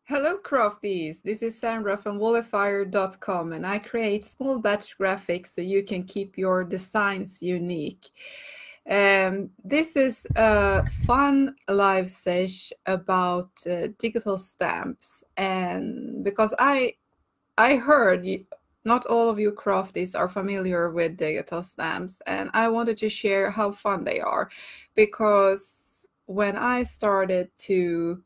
Hello crafties, this is Sandra from Wallifyer.com and I create small batch graphics so you can keep your designs unique. This is a fun live sesh about digital stamps, and because I heard not all of you crafties are familiar with digital stamps, and I wanted to share how fun they are, because when I started to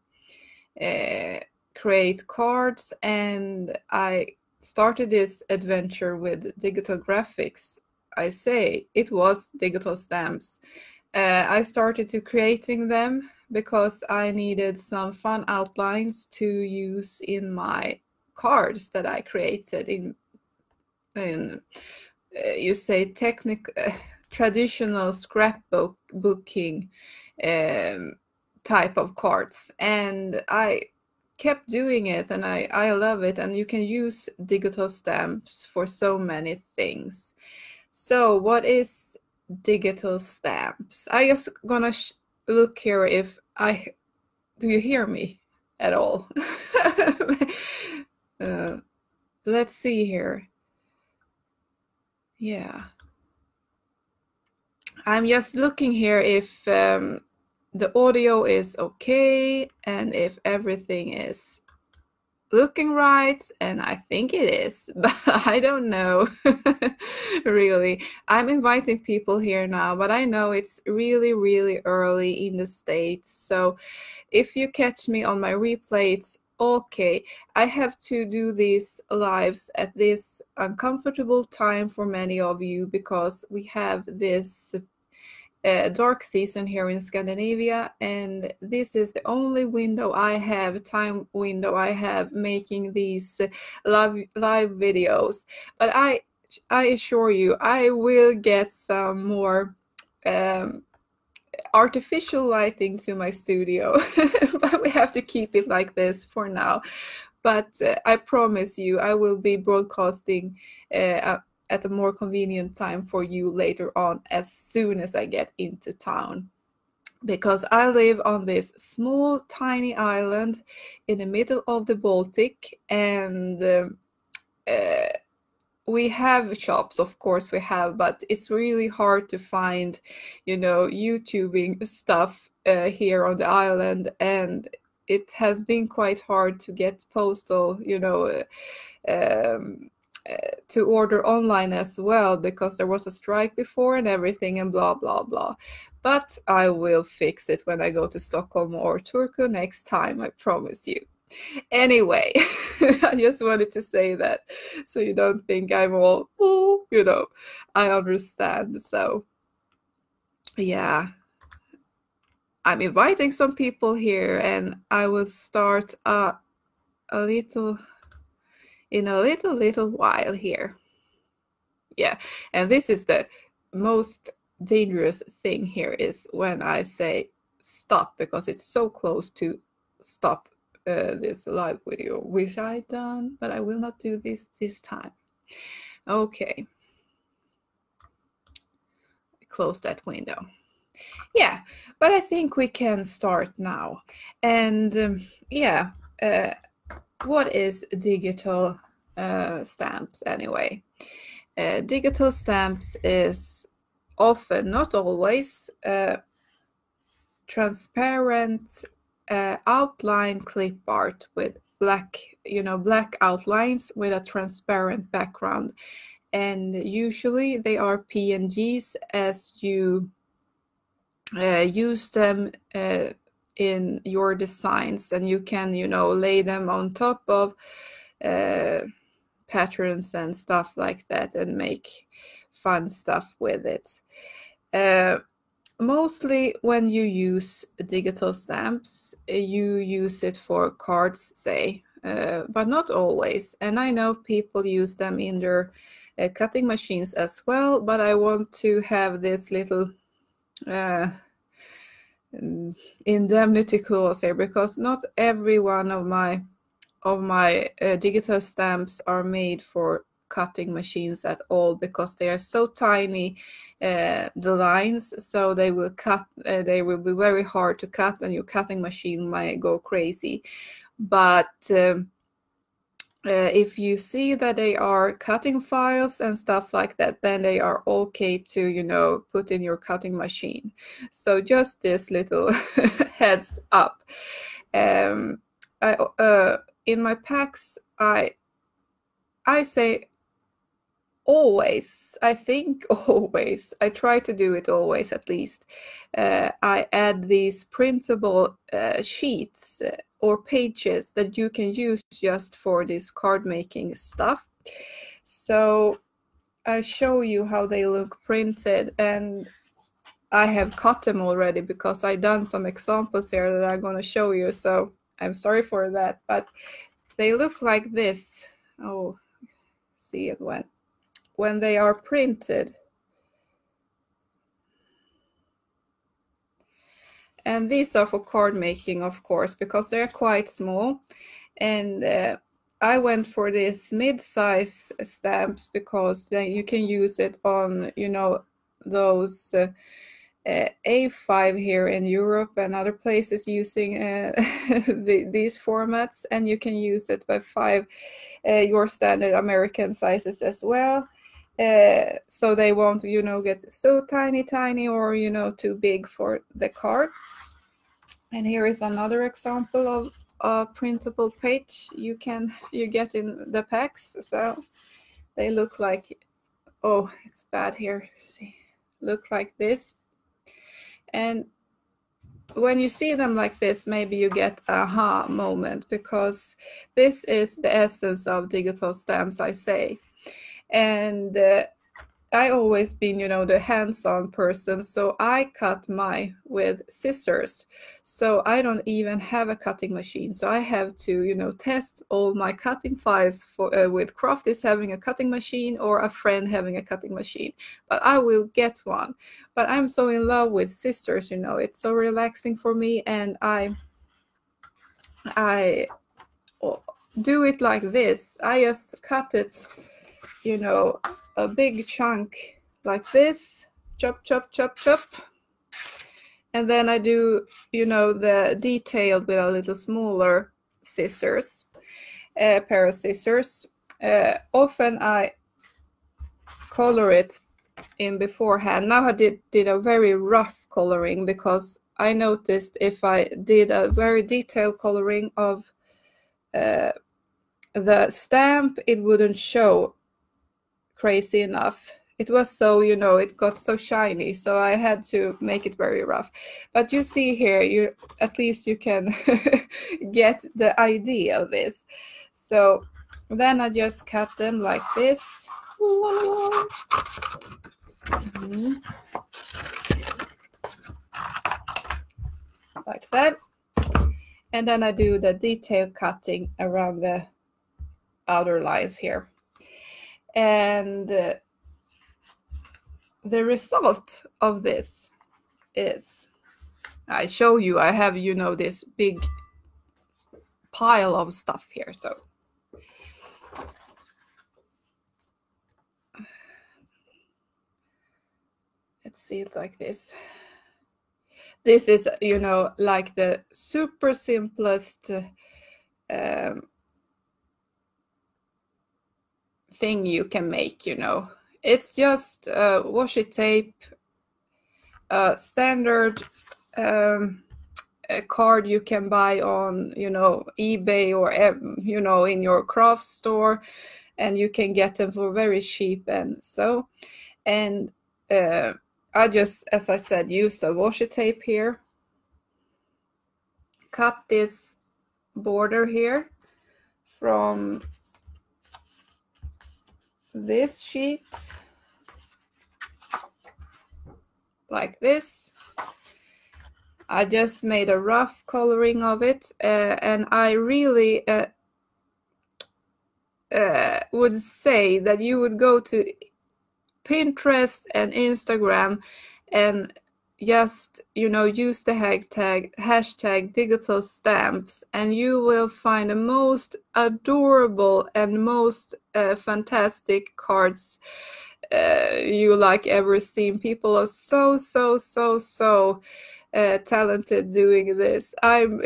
create cards and I started this adventure with digital graphics, I say it was digital stamps. I started to creating them because I needed some fun outlines to use in my cards that I created in you say traditional scrapbooking type of cards, and I kept doing it, and I love it, and you can use digital stamps for so many things. So what is digital stamps? I just gonna look here if do you hear me at all? Let's see here. Yeah, I'm just looking here if the audio is okay and if everything is looking right, and I think it is, but I don't know. Really, I'm inviting people here now, but I know it's really early in the States, so if you catch me on my replay, it's okay. I have to do these lives at this uncomfortable time for many of you because we have this dark season here in Scandinavia, and this is the only time window I have making these live videos. But I assure you, I will get some more artificial lighting to my studio, but we have to keep it like this for now. But I promise you, I will be broadcasting at a more convenient time for you later on, as soon as I get into town, because I live on this small tiny island in the middle of the Baltic, and we have shops, of course we have, but it's really hard to find, YouTubing stuff here on the island, and it has been quite hard to get postal, to order online as well, because there was a strike before and everything and blah blah blah. But I will fix it when I go to Stockholm or Turku next time, I promise you. Anyway, I just wanted to say that so you don't think I'm all, oh, I understand. So yeah, I'm inviting some people here, and I will start in a little while here. Yeah, and this is the most dangerous thing here, is when I say stop, because it's so close to stop this live video, which I done, but I will not do this time. Okay, close that window. Yeah, but I think we can start now. And yeah, what is digital stamps anyway? Digital stamps is often, not always, transparent outline clip art with black outlines with a transparent background, and usually they are PNGs, as you use them in your designs, and you can lay them on top of patterns and stuff like that and make fun stuff with it. Mostly when you use digital stamps, you use it for cards, say, but not always. And I know people use them in their cutting machines as well, but I want to have this little indemnity clause here, because not every one of my digital stamps are made for cutting machines at all, because they are so tiny, the lines, so they will be very hard to cut, and your cutting machine might go crazy. But if you see that they are cutting files and stuff like that, then they are okay to, you know, put in your cutting machine. So just this little heads up. In my packs, I say always, I think always, I try to do it always at least. I add these printable sheets or pages that you can use just for this card making stuff. So I show you how they look printed, and I have cut them already because I've done some examples here that I'm going to show you, so I'm sorry for that, but they look like this. Oh, see it when they are printed. And these are for card making, of course, because they're quite small. And I went for these mid-size stamps because then you can use it on, you know, those A5 here in Europe and other places using these formats, and you can use it by 5 your standard American sizes as well. So they won't, you know, get so tiny or, you know, too big for the card. And here is another example of a printable page you get in the packs. So they look like, oh, it's bad here. See, look like this. And when you see them like this, maybe you get a aha moment, because this is the essence of digital stamps, I say. And I always been, you know, the hands-on person, so I cut mine with scissors. So I don't even have a cutting machine. So I have to, you know, test all my cutting files for with Crafties having a cutting machine or a friend having a cutting machine. But I will get one. But I'm so in love with scissors, you know, it's so relaxing for me, and I do it like this. I just cut it, you know, a big chunk like this, chop, and then I do, you know, the detail with a little smaller scissors, pair of scissors. Often I color it in beforehand. Now I did a very rough coloring, because I noticed if I did a very detailed coloring of the stamp, it wouldn't show crazy enough. It was so, you know, it got so shiny, so I had to make it very rough. But you see here, at least you can get the idea of this. So then I just cut them like this. Like that. And then I do the detail cutting around the outer lines here. And the result of this is, I show you, I have, you know, this big pile of stuff here. So let's see it like this. This is, you know, like the super simplest thing you can make, you know. It's just washi tape, standard a card you can buy on, you know, eBay or, you know, in your craft store, and you can get them for very cheap. And so, and I just, as I said, used the washi tape here, cut this border here from this sheet like this. I just made a rough coloring of it, and I really would say that you would go to Pinterest and Instagram and, just, you know, use the hashtag digital stamps, and you will find the most adorable and most fantastic cards you like ever seen. People are so talented doing this. I'm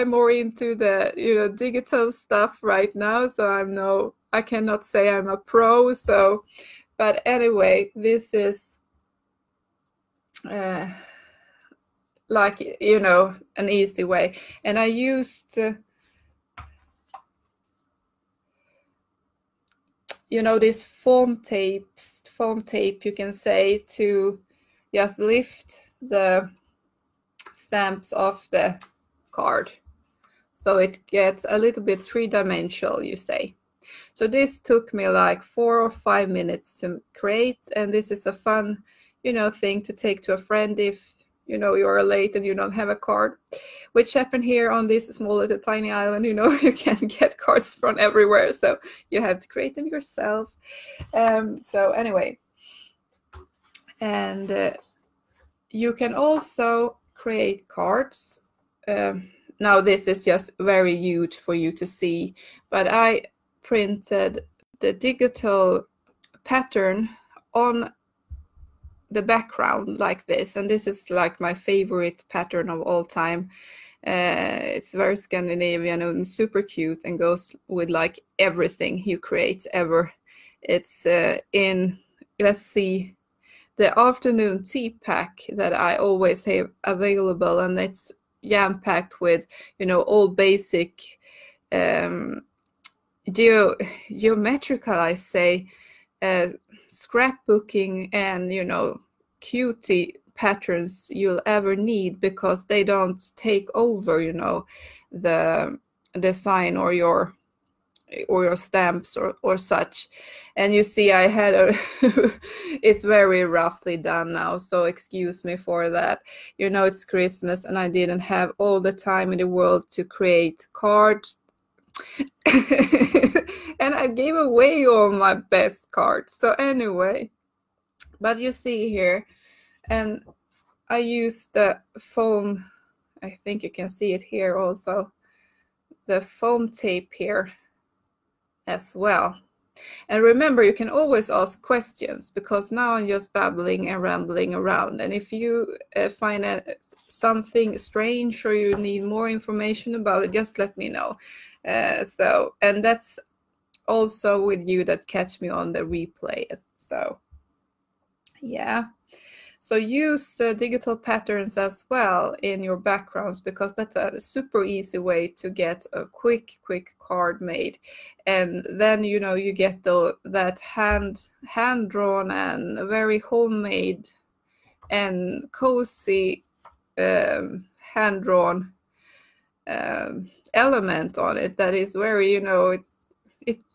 more into the, you know, digital stuff right now, so I cannot say I'm a pro. So, but anyway, this is like, you know, an easy way. And I used you know, this foam tape, you can say, to just lift the stamps off the card, so it gets a little bit three-dimensional, you say. So this took me like 4 or 5 minutes to create, and this is a fun, you know, thing to take to a friend if, you know, you're late and you don't have a card, which happened here on this small little tiny island. You know, you can get cards from everywhere, so you have to create them yourself. So anyway, and you can also create cards. Now this is just very huge for you to see, but I printed the digital pattern on the background like this, and this is like my favorite pattern of all time. It's very Scandinavian and super cute, and goes with like everything you create ever. It's in, let's see, the afternoon tea pack that I always have available, and it's jam-packed with, you know, all basic geometrical, I say, scrapbooking and, you know, cutie patterns you'll ever need, because they don't take over, you know, the design or your stamps or such. And you see I had a it's very roughly done now, so excuse me for that. You know, it's Christmas and I didn't have all the time in the world to create cards. And I gave away all my best cards. So anyway, but you see here, and I used the foam, I think you can see it here also, the foam tape here as well. And remember, you can always ask questions, because now I'm just babbling and rambling around, and if you find something strange or you need more information about it, just let me know. So, and that's also with you that catch me on the replay. So yeah, so use digital patterns as well in your backgrounds, because that's a super easy way to get a quick card made. And then, you know, you get that hand drawn and very homemade and cozy hand drawn element on it, that is very, you know,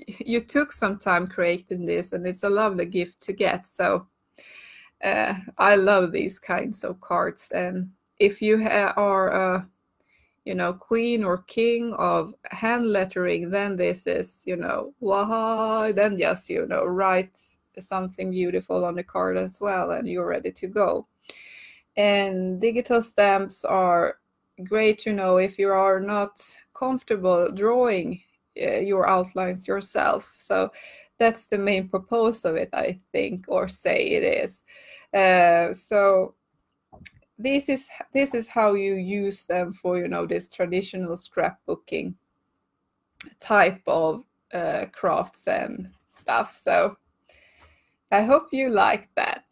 you took some time creating this, and it's a lovely gift to get. So I love these kinds of cards. And if you are a, you know, queen or king of hand lettering, then this is, you know, wow, then just, you know, write something beautiful on the card as well, and you're ready to go. And digital stamps are great, you know, if you are not comfortable drawing your outlines yourself. So that's the main purpose of it, I think, or say it is. So this is how you use them for, you know, this traditional scrapbooking type of crafts and stuff. So I hope you like that.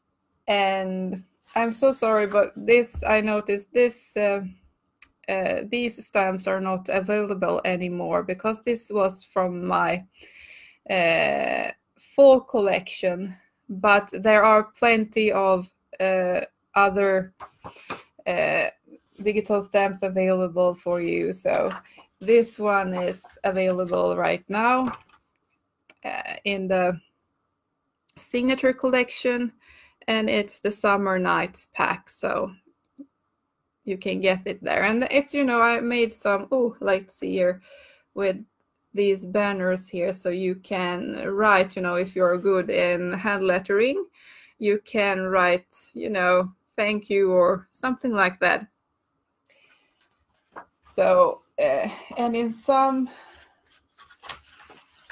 And I'm so sorry, but this, I noticed this these stamps are not available anymore, because this was from my fall collection, but there are plenty of other digital stamps available for you. So this one is available right now in the signature collection, and it's the Summer Nights pack, so you can get it there. And it's, you know, I made some, oh, let's see here, with these banners here, so you can write, you know, if you're good in hand lettering, you can write, you know, thank you or something like that. So, and in some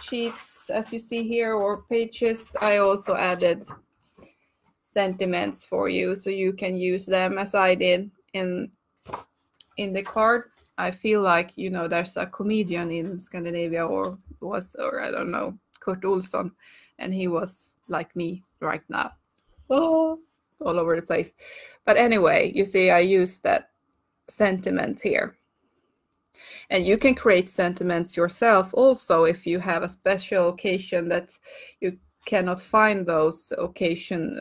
sheets, as you see here, or pages, I also added sentiments for you, so you can use them as I did in the card. I feel like, you know, there's a comedian in Scandinavia, or I don't know, Kurt Olsson, and he was like me right now. Oh, all over the place. But anyway, you see, I use that sentiment here. And you can create sentiments yourself also if you have a special occasion that you cannot find those occasion,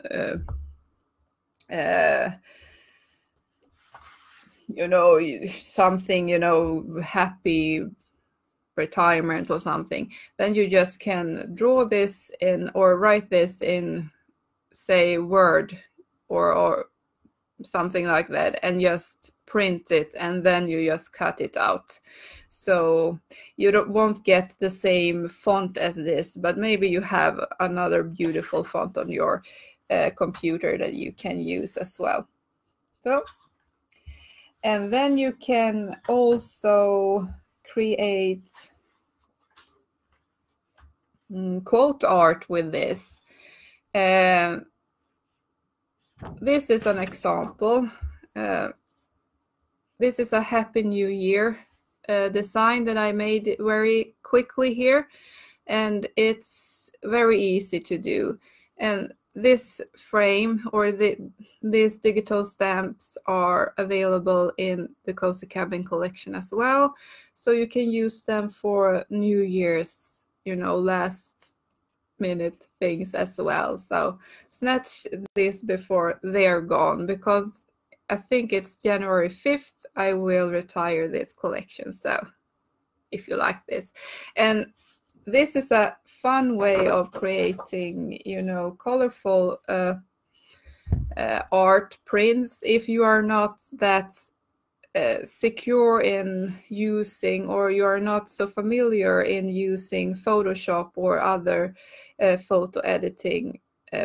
you know, something, you know, happy retirement or something. Then you just can draw this in or write this in, say, Word or something like that, and just print it, and then you just cut it out. So you won't get the same font as this, but maybe you have another beautiful font on your computer that you can use as well. So, and then you can also create quote art with this. This is an example. This is a Happy New Year design that I made very quickly here, and it's very easy to do. And this frame or these digital stamps are available in the Cozy Cabin collection as well, so you can use them for New Year's, you know, last minute things as well. So snatch this before they're gone, because I think it's January 5th I will retire this collection. So if you like this, and this is a fun way of creating, you know, colorful art prints if you are not that secure in using, or you are not so familiar in using Photoshop or other photo editing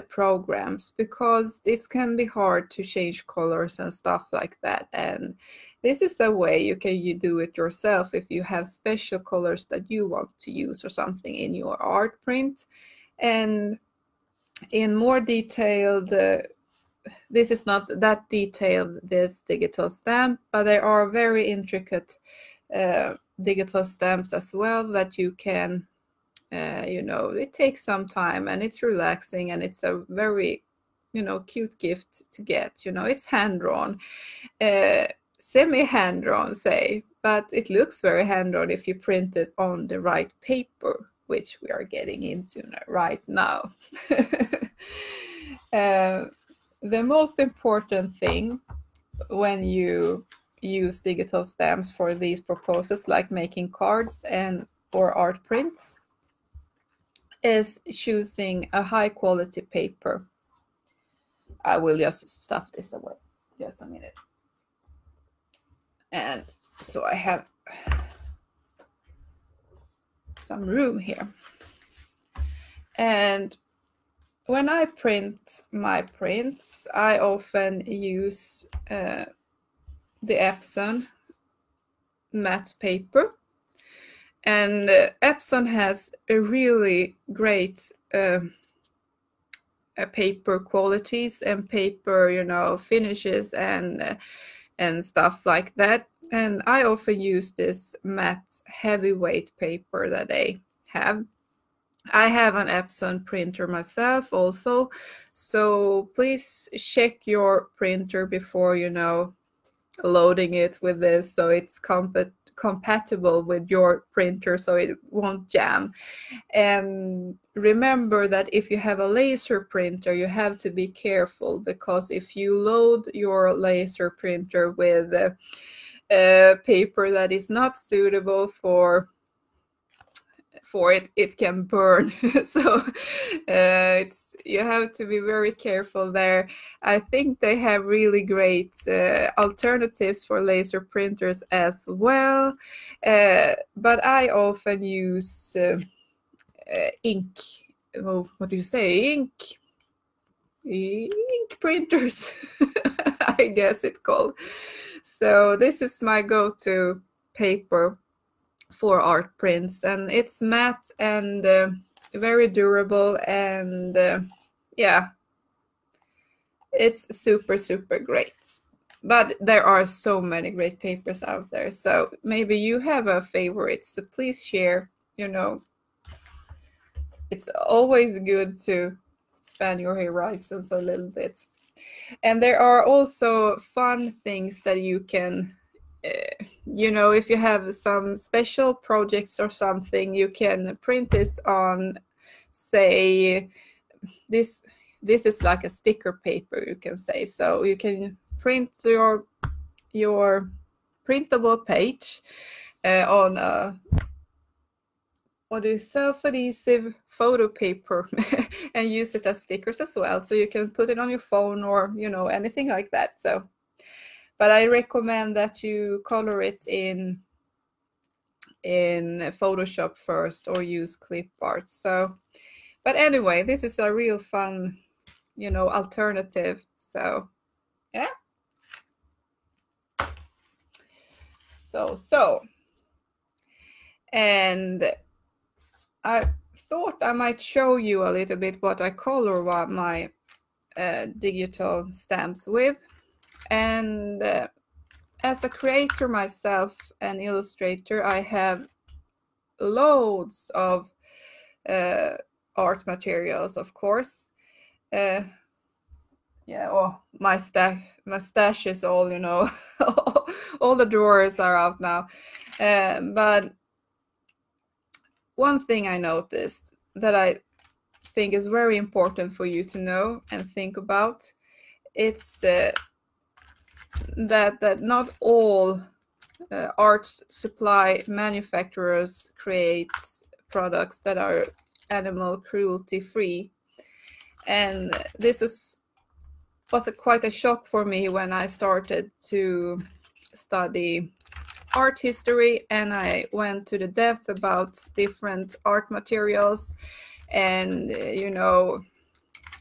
programs, because it can be hard to change colors and stuff like that. And this is a way you can do it yourself if you have special colors that you want to use or something in your art print. And in more detailed, this is not that detailed, this digital stamp, but there are very intricate digital stamps as well that you can, you know, it takes some time and it's relaxing, and it's a very, you know, cute gift to get. You know, it's hand-drawn, semi-hand-drawn, say, but it looks very hand-drawn if you print it on the right paper, which we are getting into right now. The most important thing when you use digital stamps for these purposes, like making cards and or art prints, is choosing a high quality paper. I will just stuff this away just a minute. And so I have some room here. And when I print my prints, I often use the Epson matte paper. And Epson has a really great paper qualities and paper, you know, finishes and stuff like that. And I often use this matte heavyweight paper that they have. I have an Epson printer myself also, so please check your printer before, you know, loading it with this, so it's compatible with your printer, so it won't jam. And remember that if you have a laser printer, you have to be careful, because if you load your laser printer with paper that is not suitable for it, it can burn. So you have to be very careful there. I think they have really great alternatives for laser printers as well, but I often use ink. Oh, what do you say? Ink ink printers, I guess it's called. So this is my go-to paper for art prints, and it's matte and very durable, and yeah, it's super, super great. But there are so many great papers out there, so maybe you have a favorite, so please share. You know, it's always good to expand your horizons a little bit. And there are also fun things that you can, you know, if you have some special projects or something, you can print this on, say, this is like a sticker paper, you can say. So you can print your printable page on a what is self-adhesive photo paper and use it as stickers as well. So you can put it on your phone or, you know, anything like that. So, but I recommend that you color it in Photoshop first or use clipart. So, but anyway, this is a real fun, you know, alternative. So, yeah. So, and I thought I might show you a little bit what I color my digital stamps with. And as a creator myself, an illustrator, I have loads of art materials, of course. Yeah, oh, my stash is all, you know, all the drawers are out now. But one thing I noticed that I think is very important for you to know and think about, it's that not all art supply manufacturers create products that are animal cruelty free. And this was quite a shock for me when I started to study art history, and I went to the depth about different art materials and you know,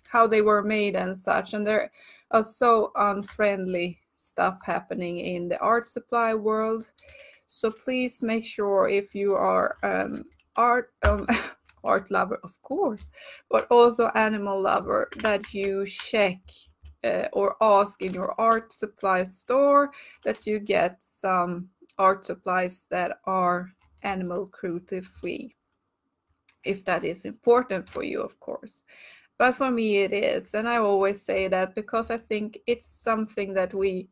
how they were made and such. And there are so unfriendly stuff happening in the art supply world. So please make sure, if you are art lover, of course, but also animal lover, that you check or ask in your art supply store that you get some art supplies that are animal cruelty free, if that is important for you, of course. But for me it is, and I always say that because I think it's something that we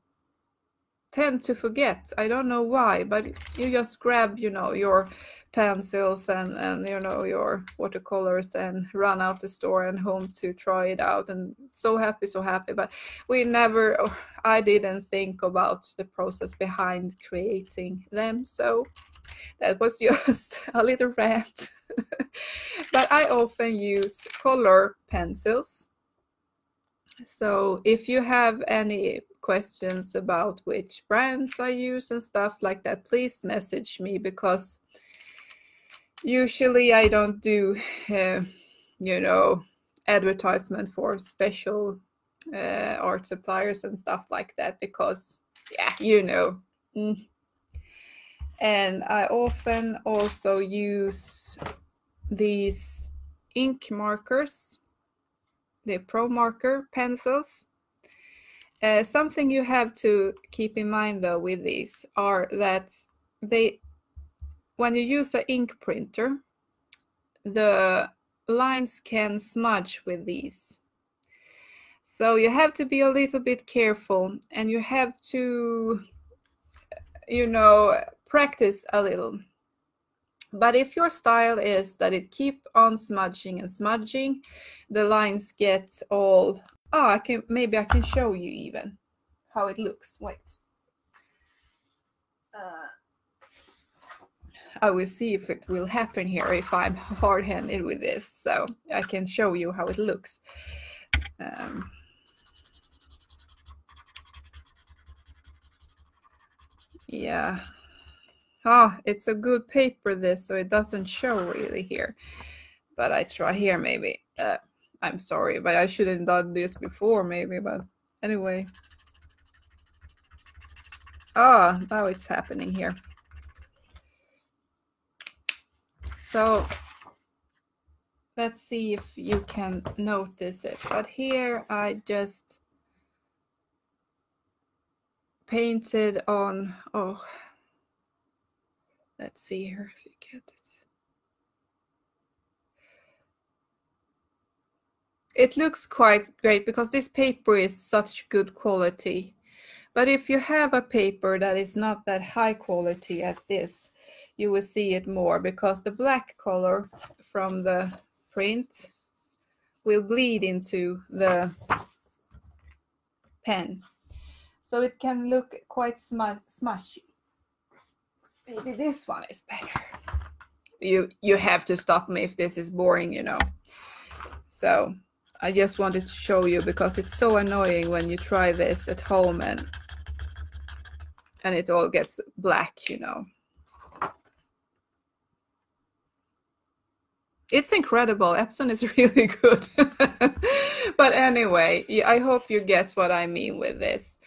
tend to forget. I don't know why, but you just grab, you know, your pencils and you know, your watercolors and run out the store and home to try it out, and so happy. But we never, I didn't think about the process behind creating them. So that was just a little rant. But I often use color pencils. So if you have any questions about which brands I use and stuff like that, please message me, because usually I don't do, you know, advertisement for special art suppliers and stuff like that, because, yeah, you know. And I often also use these ink markers, the Pro Marker pencils. Something you have to keep in mind though with these are that when you use an ink printer, the lines can smudge with these. So you have to be a little bit careful, and you have to, you know, practice a little. But if your style is that it keep on smudging and smudging, the lines get all, oh, maybe I can show you even how it looks. Wait. I will see if it will happen here if I'm hard-handed with this, so I can show you how it looks. Yeah. It's a good paper, this, so it doesn't show really here. But I try here maybe. I'm sorry, but I should have done this before maybe, but anyway. Ah, now it's happening here. So let's see if you can notice it. But here I just painted on, oh, let's see here if you get it. It looks quite great because this paper is such good quality. But if you have a paper that is not that high quality as this, you will see it more because the black color from the print will bleed into the pen. So it can look quite smushy. Maybe this one is better. You have to stop me if this is boring, you know. So I just wanted to show you because it's so annoying when you try this at home and it all gets black, you know. It's incredible. Epson is really good. But anyway, I hope you get what I mean with this.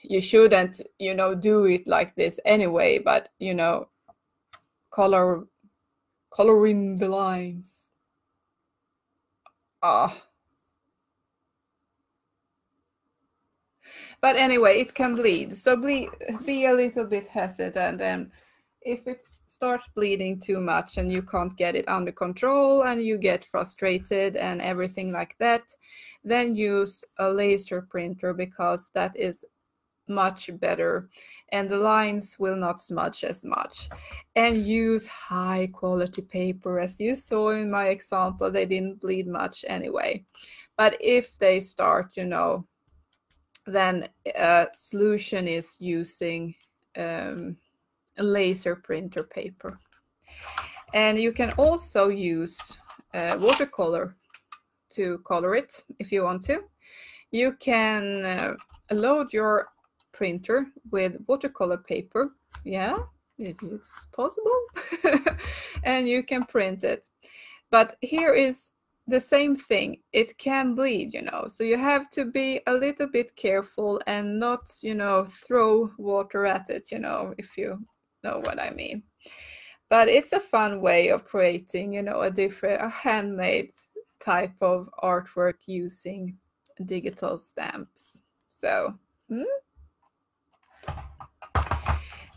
You shouldn't, you know, do it like this anyway, but, you know, coloring the lines. Ah. But anyway, it can bleed. So be a little bit hesitant, and if it starts bleeding too much and you can't get it under control and you get frustrated and everything like that, then use a laser printer because that is much better and the lines will not smudge as much. And use high quality paper. As you saw in my example, they didn't bleed much anyway. But if they start, you know, then a solution is using a laser printer paper. And you can also use watercolor to color it if you want to. You can load your printer with watercolor paper. Yeah, it's possible. And you can print it. But here is the same thing. It can bleed, you know, so you have to be a little bit careful and not, you know, throw water at it, you know, if you know what I mean. But it's a fun way of creating, you know, a handmade type of artwork using digital stamps. So,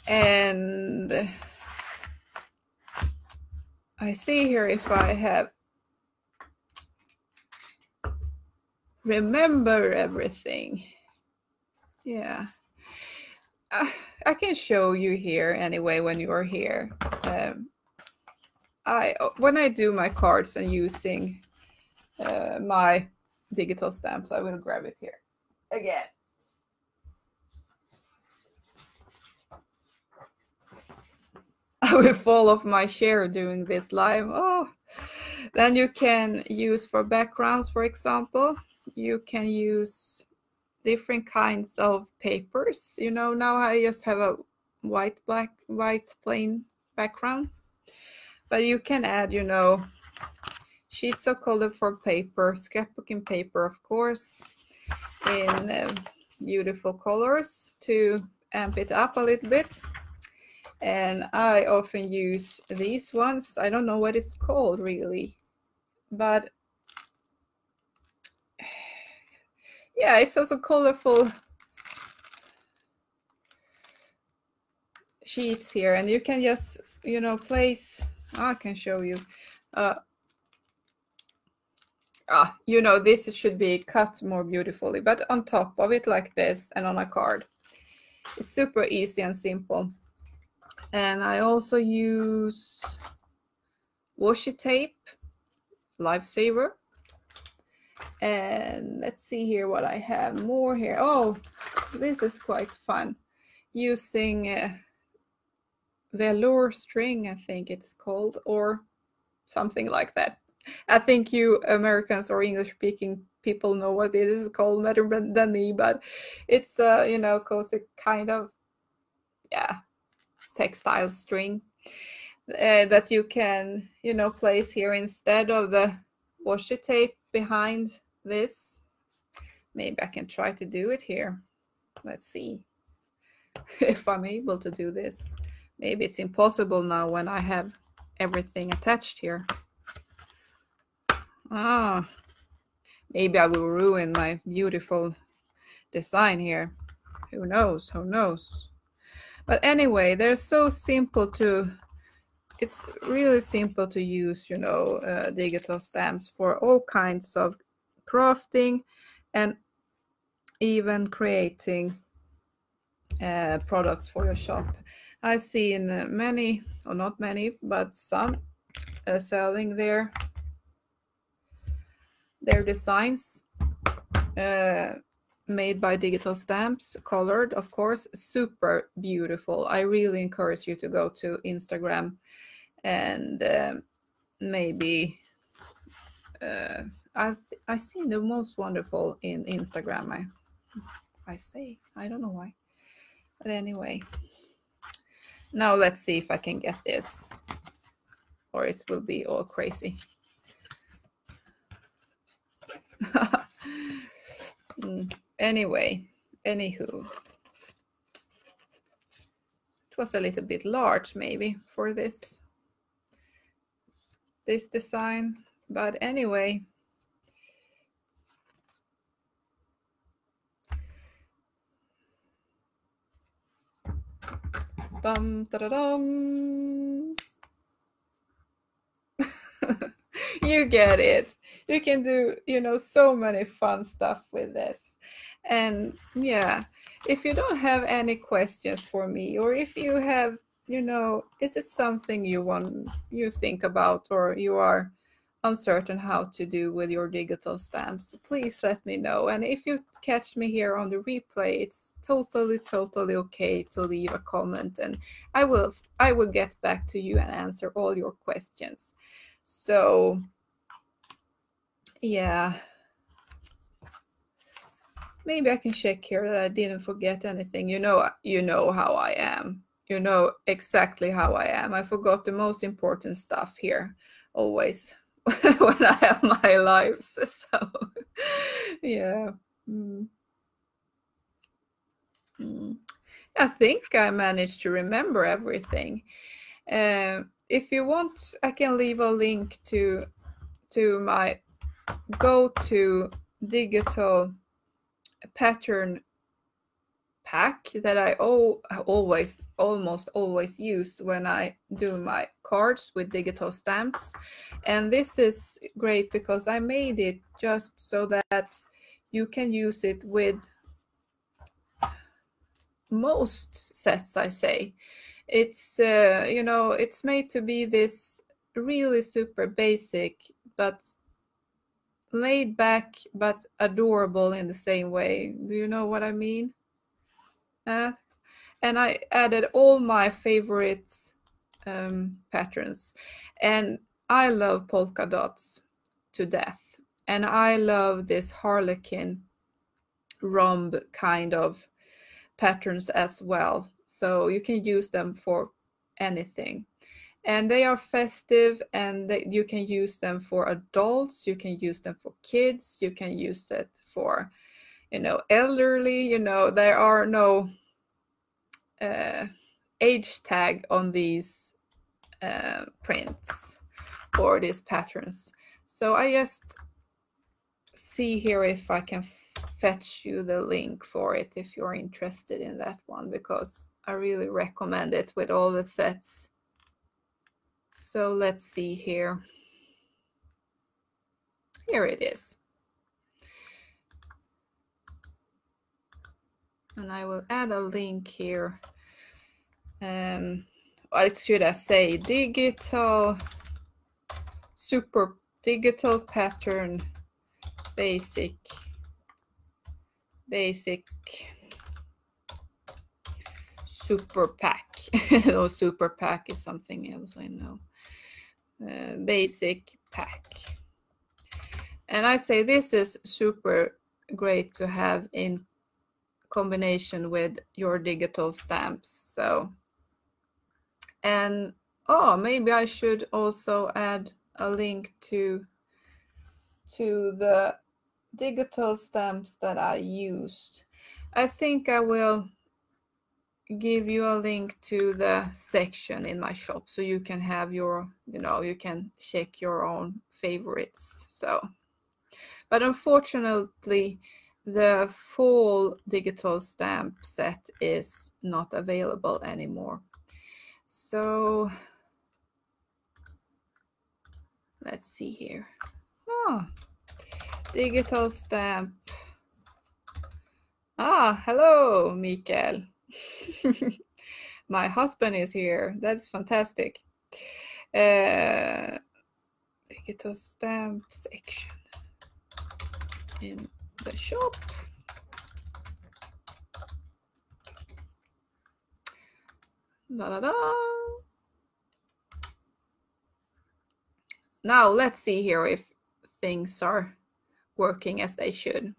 and I see here if I have remember everything. Yeah. I can show you here anyway when you are here. When I do my cards and using my digital stamps, I will grab it here again. I will fall off my chair doing this live. Oh, then you can use for backgrounds, for example. You can use different kinds of papers. You know, now I just have a white plain background. But you can add, you know, sheets of colorful paper, scrapbooking paper, of course, in beautiful colors to amp it up a little bit. And I often use these ones. I don't know what it's called really, but yeah, it's also colorful sheets here, and you can just, you know, place, I can show you, you know, this should be cut more beautifully, but on top of it like this and on a card. It's super easy and simple. And I also use washi tape, Lifesaver. And let's see here what I have more here. Oh, this is quite fun. Using velour string, I think it's called, or something like that. I think you Americans or English-speaking people know what it is called better than me, but it's you know, cause a kind of, yeah, textile string. that you can, you know, place here instead of the washi tape behind this. Maybe I can try to do it here. Let's see if I'm able to do this. Maybe it's impossible now when I have everything attached here. Maybe I will ruin my beautiful design here. Who knows? Who knows? But anyway, they're so simple to, it's really simple to use, you know, digital stamps for all kinds of crafting and even creating products for your shop. I've seen many, or not many, but some selling their designs made by digital stamps, colored, of course, super beautiful. I really encourage you to go to Instagram and maybe I've seen the most wonderful in Instagram. I say, I don't know why, but anyway. Now let's see if I can get this, or it will be all crazy. Anyway, anywho, it was a little bit large maybe for this design, but anyway. Dum, da, da, dum. You get it. You can do, you know, so many fun stuff with it. And yeah, if you don't have any questions for me, or if you have, you know, is it something you think about, or you are uncertain how to do with your digital stamps, please let me know. And if you catch me here on the replay, it's totally okay to leave a comment, and I will get back to you and answer all your questions. So yeah, maybe I can check here that I didn't forget anything. You know how I am. You know exactly how I am. I forgot the most important stuff here always when I have my lives. So yeah. I think I managed to remember everything. If you want, I can leave a link to my go-to digital pattern pack that I almost always use when I do my cards with digital stamps. And this is great because I made it just so that you can use it with most sets, I say. It's you know, it's made to be this really super basic but laid back but adorable in the same way. Do you know what I mean? And I added all my favorite patterns, and I love polka dots to death, and I love this harlequin rhomb kind of patterns as well, so you can use them for anything. And they are festive, and you can use them for adults, you can use them for kids, you can use it for, you know, elderly. You know, there are no age tag on these prints or these patterns. So I just see here if I can fetch you the link for it if you're interested in that one, because I really recommend it with all the sets. So let's see here. Here it is. And I will add a link here. What should I say? Super digital pattern basic super pack. No, super pack is something else, I know. Basic pack. And I'd say this is super great to have in combination with your digital stamps. So, and Oh, maybe I should also add a link to the digital stamps that I used. I think I will give you a link to the section in my shop so you can have your, you can check your own favorites. So, but unfortunately, the full digital stamp set is not available anymore. So let's see here. Oh, digital stamp. Ah, hello, Mikael. My husband is here. That's fantastic. Digital stamp section in the shop. Da, da, da. Now let's see here if things are working as they should.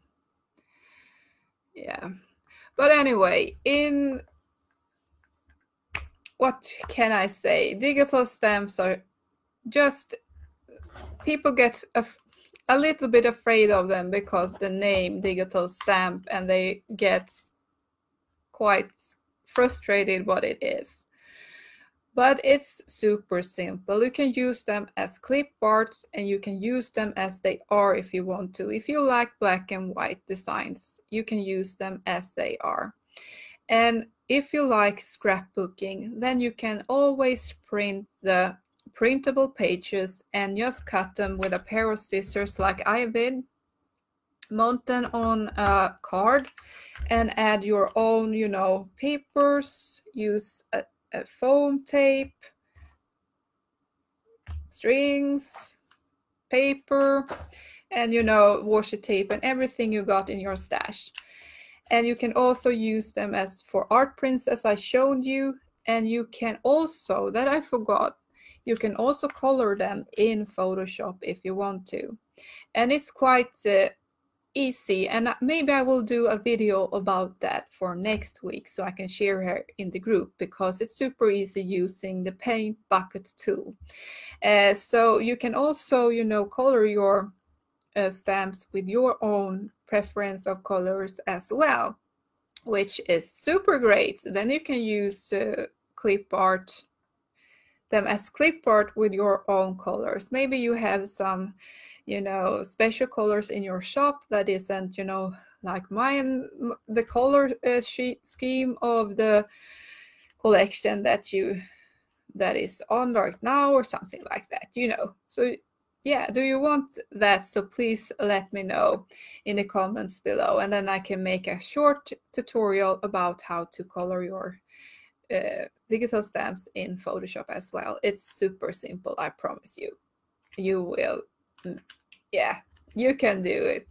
Yeah. But anyway, what can I say? Digital stamps are just, people get a little bit afraid of them because the name digital stamp, and they get quite frustrated what it is. But it's super simple. You can use them as clip arts, and you can use them as they are if you want to. If you like black and white designs, you can use them as they are. And if you like scrapbooking, then you can always print the printable pages and just cut them with a pair of scissors like I did. Mount them on a card and add your own, papers. Use a foam tape, strings, paper, and washi tape and everything you got in your stash. And you can also use them as for art prints, as I showed you. And you can also, that I forgot, you can also color them in Photoshop if you want to. And it's quite easy, and maybe I will do a video about that for next week so I can share her in the group, because it's super easy using the paint bucket tool. So you can also color your stamps with your own preference of colors as well, which is super great. Then you can use clip art, them as clip art with your own colors. Maybe you have some special colors in your shop that isn't like mine, the color scheme of the collection that is on right now, or something like that, so yeah, do you want that? So please let me know in the comments below, and then I can make a short tutorial about how to color your digital stamps in Photoshop as well. It's super simple, I promise you. You will, yeah, you can do it.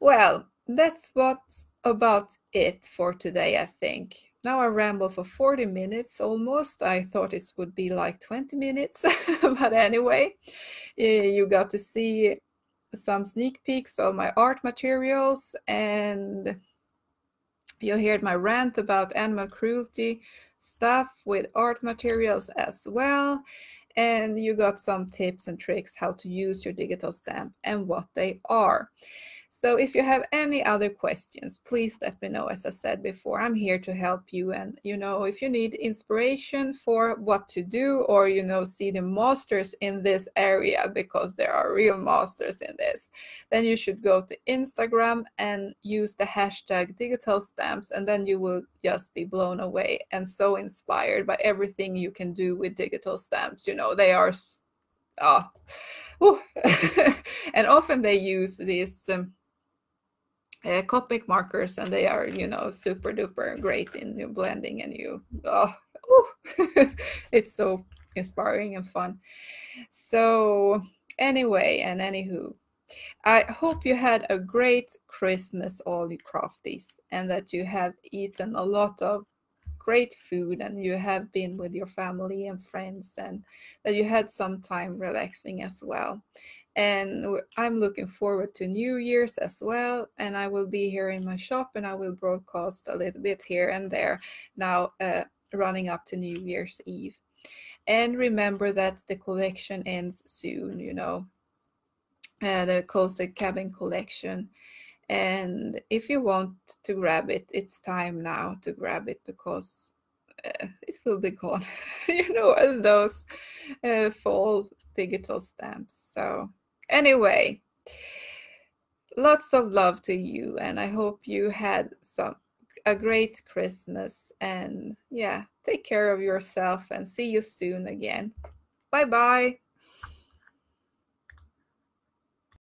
Well, that's what's about it for today, I think. Now I ramble for 40 minutes almost. I thought it would be like 20 minutes, but anyway, you got to see some sneak peeks of my art materials, and you heard my rant about animal cruelty stuff with art materials as well. And you got some tips and tricks how to use your digital stamp and what they are. So if you have any other questions, please let me know. As I said before, I'm here to help you. And, if you need inspiration for what to do, or, see the masters in this area, because there are real masters in this, then you should go to Instagram and use the hashtag digital stamps. And then you will just be blown away and so inspired by everything you can do with digital stamps. They are, and often they use these Copic markers, and they are super duper great in blending, and it's so inspiring and fun. So anyway, and anywho, I hope you had a great Christmas, all you crafties, and that you have eaten a lot of great food, and you have been with your family and friends, and that you had some time relaxing as well. And I'm looking forward to New Year's as well, and I will be here in my shop, and I will broadcast a little bit here and there now, running up to New Year's Eve. And remember that the collection ends soon, you know, the Coastal Cabin collection. And if you want to grab it, it's time now to grab it, because it will be gone, you know, as those fall digital stamps. So anyway, lots of love to you, and I hope you had a great Christmas, and yeah, take care of yourself and see you soon again. Bye bye.